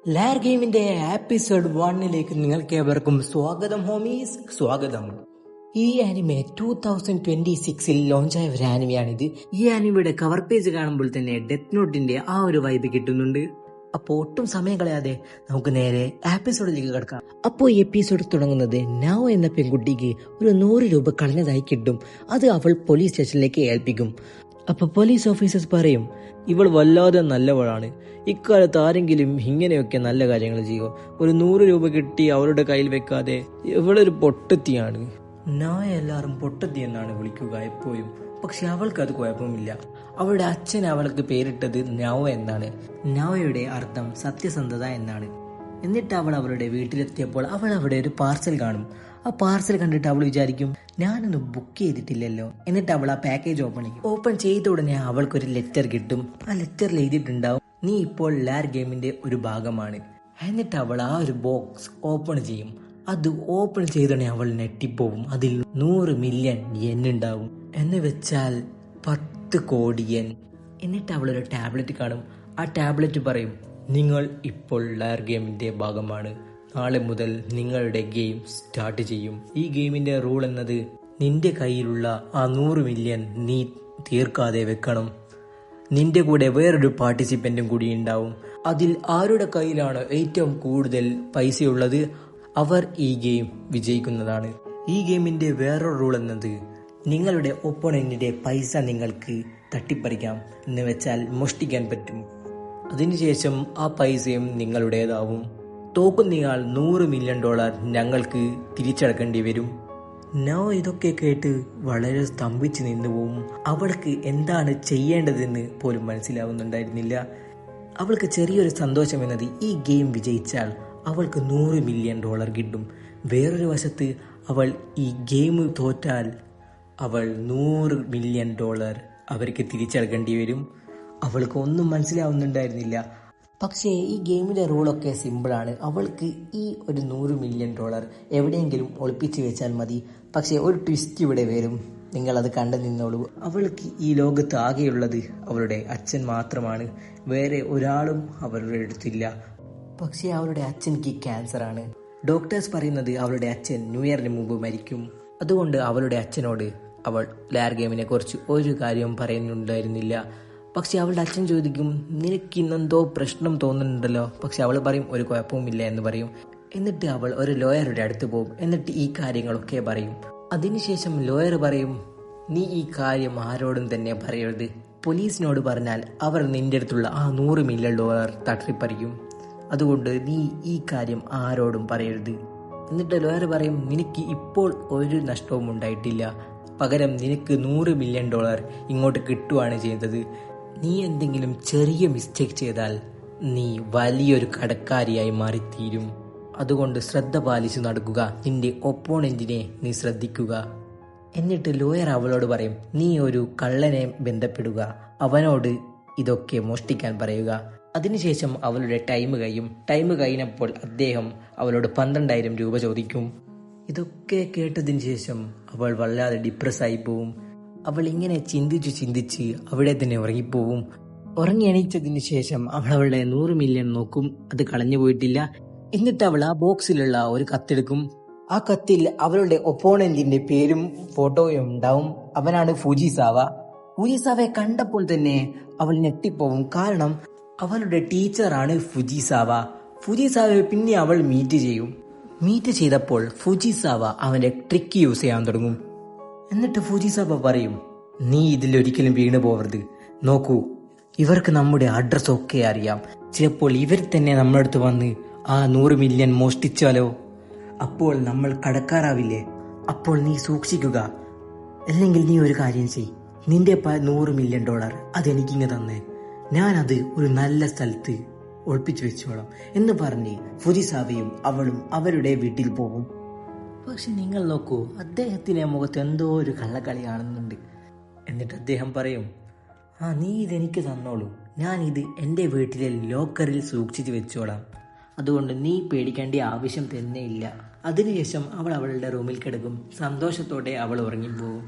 ലാർ ഗെയിമിന്റെ എപ്പിസോഡ് 1 നിങ്ങൾക്ക് ഏവർക്കും സ്വാഗതം ഹോമീസ്, സ്വാഗതം. ഈ ആനിമെ 2026 ലോഞ്ചായ ഒരു ആനിമയാണിത്. ഈ ആനിമയുടെ കവർ പേജ് കാണുമ്പോൾ തന്നെ ഡെത്ത് നോട്ടിന്റെ ആ ഒരു വൈബ് കിട്ടുന്നുണ്ട്. അപ്പോൾ ഒട്ടും സമയം കളയാതെ നമുക്ക് നേരെ എപ്പിസോഡിലേക്ക് കിടക്കാം. അപ്പോൾ ഈ എപ്പിസോഡ് തുടങ്ങുന്നത് നാവോ എന്ന പെൺകുട്ടിക്ക് ഒരു 100 രൂപ കളഞ്ഞതായി കിട്ടും. അത് അവൾ പോലീസ് സ്റ്റേഷനിലേക്ക് ഏൽപ്പിക്കും. അപ്പൊ പോലീസ് ഓഫീസേഴ്സ് പറയും, ഇവൾ വല്ലാതെ നല്ലവളാണ്. ഇക്കാലത്ത് ആരെങ്കിലും ഇങ്ങനെയൊക്കെ നല്ല കാര്യങ്ങൾ ചെയ്യുമോ? ഒരു 100 രൂപ കിട്ടി അവളുടെ കയ്യിൽ വെക്കാതെ ഇവളൊരു പൊട്ടത്തിയാണ്. നായ എല്ലാവരും പൊട്ടത്തി എന്നാണ് വിളിക്കുക എപ്പോഴും. പക്ഷെ അവൾക്ക് അത് കുഴപ്പമില്ല. അവളുടെ അച്ഛൻ അവൾക്ക് പേരിട്ടത് നാവോ എന്നാണ്. നാവോയുടെ അർത്ഥം സത്യസന്ധത എന്നാണ്. എന്നിട്ട് അവൾ അവളുടെ വീട്ടിലെത്തിയപ്പോൾ അവൾ അവിടെ ഒരു പാർസൽ കാണും. ആ പാർസൽ കണ്ടിട്ട് അവൾ വിചാരിക്കും, ഞാനൊന്നും ബുക്ക് ചെയ്തിട്ടില്ലല്ലോ. എന്നിട്ട് അവൾ ആ പാക്കേജ് ഓപ്പൺ ചെയ്ത ഉടനെ അവൾക്കൊരു ലെറ്റർ കിട്ടും. ആ ലെറ്ററിൽ എഴുതിയിട്ടുണ്ടാവും, നീ ഇപ്പോൾ ലാർ ഗെയിമിന്റെ ഒരു ഭാഗമാണ്. എന്നിട്ട് അവൾ ആ ഒരു ബോക്സ് ഓപ്പൺ ചെയ്യും. അത് ഓപ്പൺ ചെയ്തോടെ അവൾ നെട്ടിപ്പോവും. അതിൽ 100 മില്യൺ യെൻ ഉണ്ടാവും, എന്ന് വെച്ചാൽ 10 കോടി യെൻ. എന്നിട്ട് അവൾ ഒരു ടാബ്ലറ്റ് കാണും. ആ ടാബ്ലറ്റ് പറയും, നിങ്ങൾ ഇപ്പോൾ ലാർ ഗെയിമിന്റെ ഭാഗമാണ്. നാളെ മുതൽ നിങ്ങളുടെ ഗെയിം സ്റ്റാർട്ട് ചെയ്യും. ഈ ഗെയിമിന്റെ റൂൾ എന്നത് നിന്റെ കയ്യിലുള്ള ആ 100 മില്യൺ നീ തീർക്കാതെ വെക്കണം. നിന്റെ കൂടെ വേറൊരു പാർട്ടിസിപ്പന്റും കൂടി ഉണ്ടാവും. അതിൽ ആരുടെ കയ്യിലാണ് ഏറ്റവും കൂടുതൽ പൈസയുള്ളത് അവർ ഈ ഗെയിം വിജയിക്കുന്നതാണ്. ഈ ഗെയിമിന്റെ വേറൊരു റൂൾ എന്നത് നിങ്ങളുടെ ഒപ്പോണന്റിന്റെ പൈസ നിങ്ങൾക്ക് തട്ടിപ്പറിക്കാം, എന്ന് വെച്ചാൽ മോഷ്ടിക്കാൻ പറ്റും. അതിനുശേഷം ആ പൈസയും നിങ്ങളുടേതാവും. തോക്കുന്നയാൾ $100 മില്യൺ ഞങ്ങൾക്ക് തിരിച്ചടക്കേണ്ടി വരും. നോ ഇതൊക്കെ കേട്ട് വളരെ സ്തംഭിച്ച് നിന്നുപോവും. അവൾക്ക് എന്താണ് ചെയ്യേണ്ടതെന്ന് പോലും മനസ്സിലാവുന്നുണ്ടായിരുന്നില്ല. അവൾക്ക് ചെറിയൊരു സന്തോഷം എന്നത് ഈ ഗെയിം വിജയിച്ചാൽ അവൾക്ക് $100 മില്യൺ കിട്ടും. വേറൊരു വശത്ത് അവൾ ഈ ഗെയിം തോറ്റാൽ അവൾ $100 മില്യൺ അവർക്ക് തിരിച്ചടക്കേണ്ടി വരും. അവൾക്ക് ഒന്നും മനസ്സിലാവുന്നുണ്ടായിരുന്നില്ല. പക്ഷേ ഈ ഗെയിമിന്റെ റൂളൊക്കെ സിമ്പിളാണ്. അവൾക്ക് ഈ ഒരു $100 മില്യൺ എവിടെയെങ്കിലും ഒളിപ്പിച്ച് വെച്ചാൽ മതി. പക്ഷേ ഒരു ട്വിസ്റ്റ് ഇവിടെ വരും, നിങ്ങളത് കണ്ടു നിന്നോളൂ. അവൾക്ക് ഈ ലോകത്ത് ആകെയുള്ളത് അവളുടെ അച്ഛൻ മാത്രമാണ്. വേറെ ഒരാളും അവളുടെ അടുത്തില്ല. പക്ഷേ അവളുടെ അച്ഛൻക്ക് ക്യാൻസറാണ്. ഡോക്ടേഴ്സ് പറയുന്നത് അവളുടെ അച്ഛൻ ന്യൂ ഇയറിന് മുമ്പ് മരിക്കും. അതുകൊണ്ട് അവളുടെ അച്ഛനോട് അവൾ ലാർ ഗെയിമിനെ കുറിച്ച് ഒരു കാര്യവും പറയുന്നുണ്ടായിരുന്നില്ല. പക്ഷെ അവളുടെ അച്ഛൻ ചോദിക്കും, നിനക്ക് ഇന്നെന്തോ പ്രശ്നം തോന്നുന്നുണ്ടല്ലോ. പക്ഷെ അവൾ പറയും, ഒരു കുഴപ്പവുമില്ല എന്ന് പറയും. എന്നിട്ട് അവൾ ഒരു ലോയറുടെ അടുത്ത് പോകും. എന്നിട്ട് ഈ കാര്യങ്ങളൊക്കെ പറയും. അതിനുശേഷം ലോയർ പറയും, നീ ഈ കാര്യം ആരോടും തന്നെ പറയരുത്. പോലീസിനോട് പറഞ്ഞാൽ അവർ നിന്റെ അടുത്തുള്ള ആ $100 മില്യൺ തട്ടിപ്പറിക്കും. അതുകൊണ്ട് നീ ഈ കാര്യം ആരോടും പറയരുത്. എന്നിട്ട് ലോയർ പറയും, നിനക്ക് ഇപ്പോൾ ഒരു നഷ്ടവും ഉണ്ടായിട്ടില്ല. പകരം നിനക്ക് $100 മില്യൺ ഇങ്ങോട്ട് കിട്ടുകയാണ് ചെയ്യുന്നത്. നീ എന്തെങ്കിലും ചെറിയ മിസ്റ്റേക്ക് ചെയ്താൽ നീ വലിയൊരു കടക്കാരിയായി മാറിത്തീരും. അതുകൊണ്ട് ശ്രദ്ധ പാലിച്ചു നടക്കുക. നിന്റെ ഒപ്പോണന്റിനെ നീ ശ്രദ്ധിക്കുക. എന്നിട്ട് ലോയർ അവളോട് പറയും, നീ ഒരു കള്ളനെ ബന്ധപ്പെടുക, അവനോട് ഇതൊക്കെ മോഷ്ടിക്കാൻ പറയുക. അതിനുശേഷം അവളുടെ ടൈം കഴിഞ്ഞപ്പോൾ അദ്ദേഹം അവളോട് 12,000 രൂപ ചോദിക്കും. ഇതൊക്കെ കേട്ടതിന് ശേഷം അവൾ വല്ലാതെ ഡിപ്രസ്സായി പോവും. അവൾ ഇങ്ങനെ ചിന്തിച്ച് അവിടെ തന്നെ ഉറങ്ങിപ്പോവും. ഉറങ്ങി എണീച്ചതിന് ശേഷം അവൾ അവളുടെ 100 മില്യൺ നോക്കും. അത് കളഞ്ഞു പോയിട്ടില്ല. എന്നിട്ട് അവൾ ആ ബോക്സിലുള്ള ഒരു കത്തെടുക്കും. ആ കത്തിൽ അവളുടെ ഒപ്പോണന്റിന്റെ പേരും ഫോട്ടോയും ഉണ്ടാവും. അവനാണ് ഫുജിസാവ. ഫുജിസാവയെ കണ്ടപ്പോൾ തന്നെ അവൾ ഞെട്ടിപ്പോവും. കാരണം അവളുടെ ടീച്ചറാണ് ഫുജിസാവ. ഫുജിസാവയെ പിന്നെ അവൾ മീറ്റ് ചെയ്തപ്പോൾ ഫുജിസാവ അവന്റെ ട്രിക്ക് യൂസ് ചെയ്യാൻ തുടങ്ങും. എന്നിട്ട് ഫുജിസാവ പറയും, നീ ഇതിലൊരിക്കലും വീണു പോവരുത്. നോക്കൂ, ഇവർക്ക് നമ്മുടെ അഡ്രസ് ഒക്കെ അറിയാം. ചിലപ്പോൾ ഇവർ തന്നെ നമ്മുടെ അടുത്ത് വന്ന് ആ 100 മില്യൺ മോഷ്ടിച്ചാലോ? അപ്പോൾ നമ്മൾ കടക്കാരാവില്ലേ? അപ്പോൾ നീ സൂക്ഷിക്കുക. അല്ലെങ്കിൽ നീ ഒരു കാര്യം ചെയ്, നിന്റെ $100 മില്യൺ അതെനിക്കിങ്ങ് തന്നെ, ഞാനത് ഒരു നല്ല സ്ഥലത്ത് ഒളിപ്പിച്ചു വെച്ചോളാം എന്ന് പറഞ്ഞ് ഫുജിസാവയും അവളും അവരുടെ വീട്ടിൽ പോകും. പക്ഷെ നിങ്ങൾ നോക്കൂ, അദ്ദേഹത്തിന്റെ മുഖത്ത് എന്തോ ഒരു കള്ളക്കളി കാണുന്നുണ്ട്. എന്നിട്ട് അദ്ദേഹം പറയും, നീ ഇതെനിക്ക് തന്നോളൂ, ഞാൻ ഇത് എൻ്റെ വീട്ടിലെ ലോക്കറിൽ സൂക്ഷിച്ചു വെച്ചോളാം. അതുകൊണ്ട് നീ പേടിക്കേണ്ട ആവശ്യം തന്നെ ഇല്ല. അതിനുശേഷം അവൾ അവളുടെ റൂമിൽ കിടക്കും. സന്തോഷത്തോടെ അവൾ ഉറങ്ങിപ്പോവും.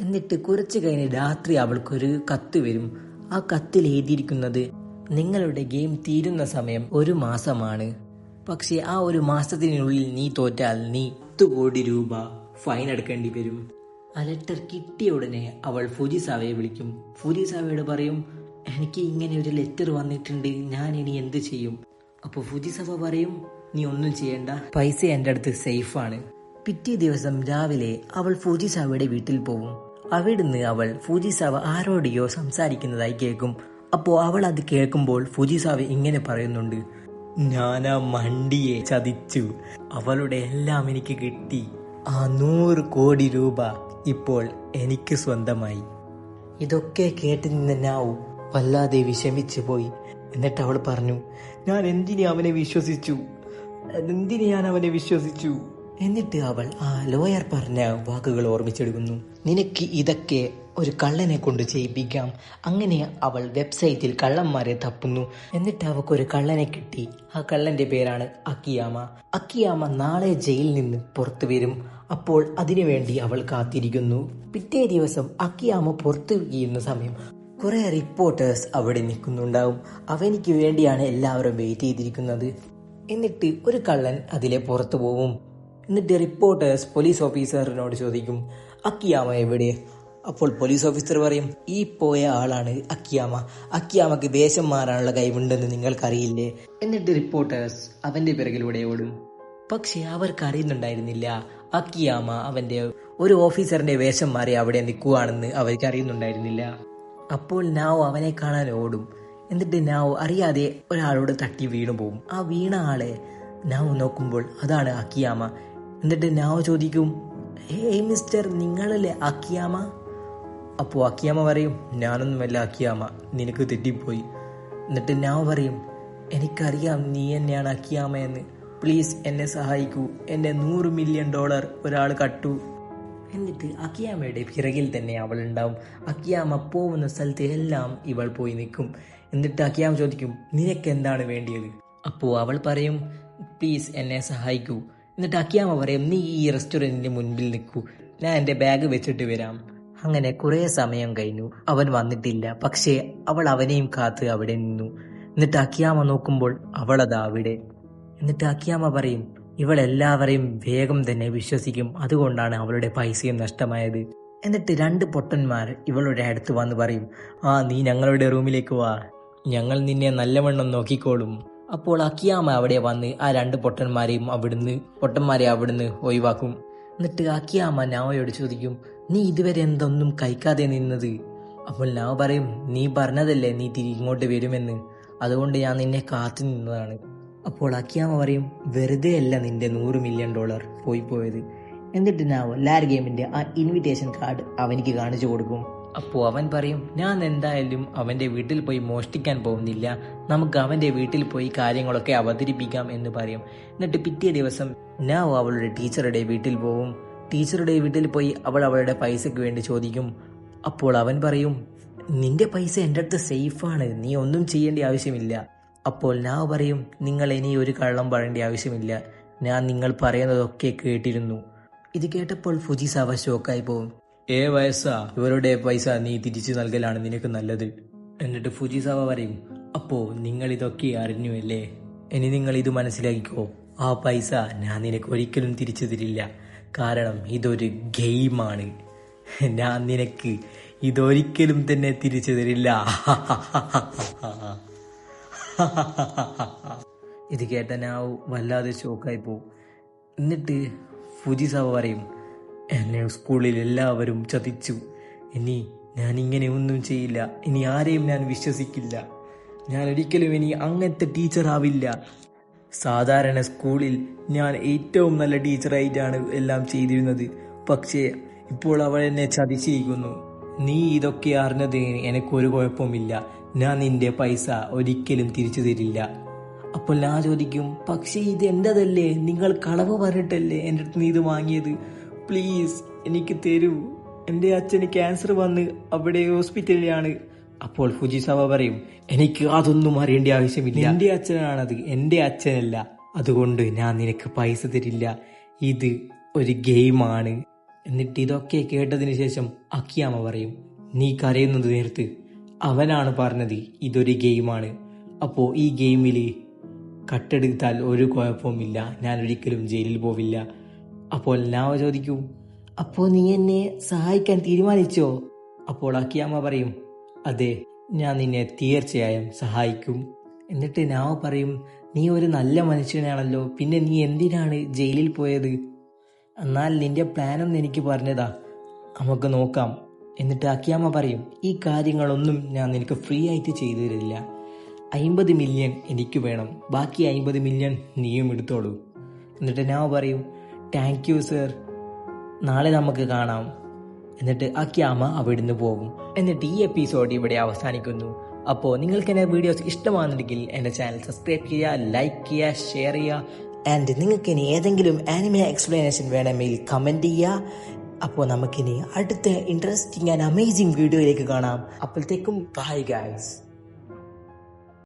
എന്നിട്ട് കുറച്ച് കഴിഞ്ഞ് രാത്രി അവൾക്കൊരു കത്ത് വരും. ആ കത്തിൽ എഴുതിയിരിക്കുന്നത്, നിങ്ങളുടെ ഗെയിം തീരുന്ന സമയം 1 മാസമാണ്. പക്ഷെ ആ 1 മാസത്തിനുള്ളിൽ നീ തോറ്റാൽ നീ 10 കോടി രൂപ ഫൈൻ അടക്കേണ്ടി വരും. ആ ലെറ്റർ കിട്ടിയ ഉടനെ അവൾ ഫുജിസാവയെ വിളിക്കും. ഫുജിസാവയോട് പറയും, എനിക്ക് ഇങ്ങനെ ഒരു ലെറ്റർ വന്നിട്ടുണ്ട്, ഞാൻ ഇനി എന്ത് ചെയ്യും? അപ്പോൾ ഫുജിസാവ പറയും, നീ ഒന്നും ചെയ്യണ്ട, പൈസ എൻ്റെ അടുത്ത് സേഫാണ്. പിറ്റേ ദിവസം രാവിലെ അവൾ ഫുജിസാവയുടെ വീട്ടിൽ പോവും. അവിടുന്ന് അവൾ ഫുജിസാവ ആരോടെയോ സംസാരിക്കുന്നതായി കേൾക്കും. അപ്പോൾ അവൾ അത് കേൾക്കുമ്പോൾ ഫുജിസാവ ഇങ്ങനെ പറയുന്നുണ്ട്, ഞാൻ ആ മണ്ടിയെ ചതിച്ചു, അവളുടെ എല്ലാം എനിക്ക് കിട്ടി, ആ 100 കോടി രൂപ ഇപ്പോൾ എനിക്ക് സ്വന്തമായി. ഇതൊക്കെ കേട്ട് നിന്ന് നാവു വല്ലാതെ വിഷമിച്ചു പോയി. എന്നിട്ട് അവൾ പറഞ്ഞു, ഞാൻ എന്തിനെ അവനെ വിശ്വസിച്ചു. എന്നിട്ട് അവൾ ആ ലോയർ പറഞ്ഞ വാക്കുകൾ ഓർമ്മിച്ചെടുക്കുന്നു. നിനക്ക് ഇതൊക്കെ ഒരു കള്ളനെ കൊണ്ട് ചെയ്യിപ്പിക്കാം. അങ്ങനെ അവൾ വെബ്സൈറ്റിൽ കള്ളന്മാരെ തപ്പുന്നു. എന്നിട്ട് അവൾക്കൊരു കള്ളനെ കിട്ടി. ആ കള്ളന്റെ പേരാണ് അക്കിയാമ. അക്കിയാമ നാളെ ജയിലിൽ നിന്ന് പുറത്തു വരും. അപ്പോൾ അതിനുവേണ്ടി അവൾ കാത്തിരിക്കുന്നു. പിറ്റേ ദിവസം അക്കിയാമ പുറത്തു വീഴുന്ന സമയം കുറെ റിപ്പോർട്ടേഴ്സ് അവിടെ നിൽക്കുന്നുണ്ടാവും. അവനിക്ക് വേണ്ടിയാണ് എല്ലാവരും വെയിറ്റ് ചെയ്തിരിക്കുന്നത്. എന്നിട്ട് ഒരു കള്ളൻ അതിലെ പുറത്തു പോവും. എന്നിട്ട് റിപ്പോർട്ടേഴ്സ് പോലീസ് ഓഫീസറിനോട് ചോദിക്കും, അക്കിയാമ എവിടെ? അപ്പോൾ പോലീസ് ഓഫീസർ പറയും, ഈ പോയ ആളാണ് അക്കിയാമ. അക്കിയാമക്ക് വേഷം മാറാനുള്ള കഴിവുണ്ടെന്ന് നിങ്ങൾക്കറിയില്ലേ? എന്നിട്ട് റിപ്പോർട്ടേഴ്സ് അവന്റെ പിറകിലൂടെ ഓടും. പക്ഷെ അവർക്ക് അറിയുന്നുണ്ടായിരുന്നില്ല അക്കിയാമ അവന്റെ ഒരു ഓഫീസറിന്റെ വേഷം മാറി അവിടെ നിൽക്കുകയാണെന്ന് അവർക്ക് അറിയുന്നുണ്ടായിരുന്നില്ല. അപ്പോൾ നാവോ അവനെ കാണാൻ ഓടും. എന്നിട്ട് നാവോ അറിയാതെ ഒരാളോട് തട്ടി വീണു പോവും. ആ വീണ ആളെ നാവോ നോക്കുമ്പോൾ അതാണ് അക്കിയാമ. എന്നിട്ട് നാവോ ചോദിക്കും, ഹേയ് മിസ്റ്റർ, നിങ്ങളല്ലേ അക്കിയാമ? അപ്പോൾ അക്കിയാമ പറയും, ഞാനൊന്നുമല്ല അക്കിയാമ, നിനക്ക് തെറ്റിപ്പോയി. എന്നിട്ട് നാവോ പറയും, എനിക്കറിയാം നീ എന്നെയാണ് അക്കിയാമ എന്ന്, പ്ലീസ് എന്നെ സഹായിക്കൂ, എന്നെ $100 മില്യൺ ഒരാൾ കട്ടു. എന്നിട്ട് അക്കിയാമയുടെ പിറകിൽ തന്നെ അവൾ ഉണ്ടാവും. അക്കിയാമ പോകുന്ന സ്ഥലത്ത് എല്ലാം ഇവൾ പോയി നിൽക്കും. എന്നിട്ട് അക്കിയാമ ചോദിക്കും, നിനക്ക് എന്താണ് വേണ്ടിയത്? അപ്പോൾ അവൾ പറയും, പ്ലീസ് എന്നെ സഹായിക്കൂ. എന്നിട്ട് അക്കിയാമ പറയും, നീ ഈ റെസ്റ്റോറൻറ്റിന്റെ മുൻപിൽ നിൽക്കൂ, ഞാൻ എൻ്റെ ബാഗ് വെച്ചിട്ട് വരാം. അങ്ങനെ കുറേ സമയം കഴിഞ്ഞു, അവൻ വന്നിട്ടില്ല. പക്ഷേ അവൾ അവനെയും കാത്ത് അവിടെ നിന്നു. എന്നിട്ട് അക്കിയാമ നോക്കുമ്പോൾ അവളതാ അവിടെ. എന്നിട്ട് അക്കിയാമ പറയും, ഇവൾ എല്ലാവരെയും വേഗം തന്നെ വിശ്വസിക്കും, അതുകൊണ്ടാണ് അവളുടെ പൈസയും നഷ്ടമായത്. എന്നിട്ട് 2 പൊട്ടന്മാർ ഇവളുടെ അടുത്ത് വന്ന് പറയും, നീ ഞങ്ങളുടെ റൂമിലേക്ക് വാ, ഞങ്ങൾ നിന്നെ നല്ലവണ്ണം നോക്കിക്കോളും. അപ്പോൾ അക്കിയാമ അവിടെ വന്ന് ആ 2 പൊട്ടന്മാരെ അവിടുന്ന് ഒഴിവാക്കും. എന്നിട്ട് അക്കിയാമ നാവയോട് ചോദിക്കും, നീ ഇതുവരെ എന്തൊന്നും കഴിക്കാതെ നിന്നത്? അപ്പോൾ നാവ പറയും, നീ പറഞ്ഞതല്ലേ നീ ഇങ്ങോട്ട് വരുമെന്ന്, അതുകൊണ്ട് ഞാൻ നിന്നെ കാത്തു നിന്നതാണ്. അപ്പോൾ അക്കിയാമ പറയും, വെറുതെ അല്ല നിന്റെ $100 മില്യൺ പോയത്. എന്നിട്ട് നാവോ ലാർ ഗെയിമിന്റെ ആ ഇൻവിറ്റേഷൻ കാർഡ് അവനിക്ക് കാണിച്ചു കൊടുക്കും. അപ്പോൾ അവൻ പറയും, ഞാൻ എന്തായാലും അവന്റെ വീട്ടിൽ പോയി മോഷ്ടിക്കാൻ പോകുന്നില്ല, നമുക്ക് അവന്റെ വീട്ടിൽ പോയി കാര്യങ്ങളൊക്കെ അവതരിപ്പിക്കാം എന്ന് പറയും. എന്നിട്ട് പിറ്റേ ദിവസം നാവോ അവളുടെ ടീച്ചറുടെ വീട്ടിൽ പോവും. ടീച്ചറുടെ വീട്ടിൽ പോയി അവൾ അവളുടെ പൈസക്ക് വേണ്ടി ചോദിക്കും. അപ്പോൾ അവൻ പറയും, നിന്റെ പൈസ എൻ്റെ അടുത്ത് സേഫാണ്, നീ ഒന്നും ചെയ്യേണ്ട ആവശ്യമില്ല. അപ്പോൾ നാവോ പറയും, നിങ്ങൾ ഇനി ഒരു കള്ളം പറയേണ്ട ആവശ്യമില്ല, ഞാൻ നിങ്ങൾ പറയുന്നതൊക്കെ കേട്ടിരുന്നു. ഇത് കേട്ടപ്പോൾ ഫുജിസാവ ഷോക്കായി പോവും. വയസ്സാ, ഇവരുടെ പൈസ നീ തിരിച്ചു നൽകലാണ് നിനക്ക് നല്ലത്. എന്നിട്ട് ഫുജിസാവ പറയും, അപ്പോ നിങ്ങൾ ഇതൊക്കെ അറിഞ്ഞുവല്ലേ, ഇനി നിങ്ങൾ ഇത് മനസ്സിലാക്കിക്കോ, ആ പൈസ ഞാൻ നിനക്ക് ഒരിക്കലും തിരിച്ചു തരില്ല, കാരണം ഇതൊരു ഗെയിമാണ്, ഞാൻ നിനക്ക് ഇതൊരിക്കലും തന്നെ തിരിച്ചു തരില്ല. ഇത് കേട്ട നാവു വല്ലാതെ ഷോക്കായി പോവും. എന്നിട്ട് ഫുജിസാവ പറയും, എന്നെ സ്കൂളിൽ എല്ലാവരും ചതിച്ചു, ഇനി ഞാൻ ഇങ്ങനെ ഒന്നും ചെയ്യില്ല, ഇനി ആരെയും ഞാൻ വിശ്വസിക്കില്ല, ഞാൻ ഒരിക്കലും ഇനി അങ്ങനത്തെ ടീച്ചർ ആവില്ല. സാധാരണ സ്കൂളിൽ ഞാൻ ഏറ്റവും നല്ല ടീച്ചറായിട്ടാണ് എല്ലാം ചെയ്തിരുന്നത്, പക്ഷേ ഇപ്പോൾ അവൾ എന്നെ ചതിച്ചിരിക്കുന്നു. നീ ഇതൊക്കെ അറിഞ്ഞത് എനിക്കൊരു കുഴപ്പമില്ല, ഞാൻ നിന്റെ പൈസ ഒരിക്കലും തിരിച്ചു തരില്ല. അപ്പോൾ ഞാൻ ചോദിക്കും, പക്ഷേ ഇത് എൻ്റെതല്ലേ, നിങ്ങൾ കളവ് പറഞ്ഞിട്ടല്ലേ എൻ്റെ അടുത്ത് നീ ഇത് വാങ്ങിയത്, പ്ലീസ് എനിക്ക് തരൂ, എൻ്റെ അച്ഛന് ക്യാൻസർ വന്ന് അവിടെ ഹോസ്പിറ്റലിലാണ്. അപ്പോൾ ഫുജിസാവ പറയും, എനിക്ക് അതൊന്നും അറിയേണ്ട ആവശ്യമില്ല, എൻ്റെ അച്ഛനാണത്, എൻ്റെ അച്ഛനല്ല, അതുകൊണ്ട് ഞാൻ നിനക്ക് പൈസ തരില്ല, ഇത് ഒരു ഗെയിമാണ്. എന്നിട്ട് ഇതൊക്കെ കേട്ടതിന് ശേഷം അക്കിയാമ പറയും, നീ കരയുന്നത് നേരത്ത്, അവനാണ് പറഞ്ഞത് ഇതൊരു ഗെയിമാണ്, അപ്പോൾ ഈ ഗെയിമിൽ കട്ടെടുത്താൽ ഒരു കുഴപ്പവുമില്ല, ഞാൻ ഒരിക്കലും ജയിലിൽ പോവില്ല. അപ്പോൾ നാവ ചോദിക്കും, അപ്പോൾ നീ എന്നെ സഹായിക്കാൻ തീരുമാനിച്ചോ? അപ്പോൾ അക്കിയാമ്മ പറയും, അതെ, ഞാൻ നിന്നെ തീർച്ചയായും സഹായിക്കും. എന്നിട്ട് നാവ പറയും, നീ ഒരു നല്ല മനുഷ്യനാണല്ലോ, പിന്നെ നീ എന്തിനാണ് ജയിലിൽ പോയത്? എന്നാൽ നിന്റെ പ്ലാനൊന്നും എനിക്ക് പറഞ്ഞതാ, നമുക്ക് നോക്കാം. എന്നിട്ട് അക്കിയാമ്മ പറയും, ഈ കാര്യങ്ങളൊന്നും ഞാൻ നിനക്ക് ഫ്രീ ആയിട്ട് ചെയ്തു തരില്ല. 50 മില്യൺ എനിക്ക് വേണം, ബാക്കി 50 മില്യൺ നീയും എടുത്തോളൂ. എന്നിട്ട് നാവ പറയും, താങ്ക് യു സർ, നാളെ നമുക്ക് കാണാം. എന്നിട്ട് അക്കിയാമ്മ അവിടുന്ന് പോകും. എന്നിട്ട് ഈ എപ്പിസോഡ് ഇവിടെ അവസാനിക്കുന്നു. അപ്പോൾ നിങ്ങൾക്ക് എൻ്റെ വീഡിയോസ് ഇഷ്ടമാണെന്നുണ്ടെങ്കിൽ എൻ്റെ ചാനൽ സബ്സ്ക്രൈബ് ചെയ്യുക, ലൈക്ക് ചെയ്യുക, ഷെയർ ചെയ്യുക. ആൻഡ് നിങ്ങൾക്ക് ഇനി ഏതെങ്കിലും ആനിമെ എക്സ്പ്ലനേഷൻ വേണമെങ്കിൽ കമൻറ്റ് ചെയ്യുക. അപ്പോൾ നമുക്കിനി അടുത്ത ഇൻട്രസ്റ്റിംഗ് ആൻഡ് അമേസിംഗ് വീഡിയോയിലേക്ക് കാണാം. അപ്പോഴത്തേക്കും ബൈ ഗൈസ്.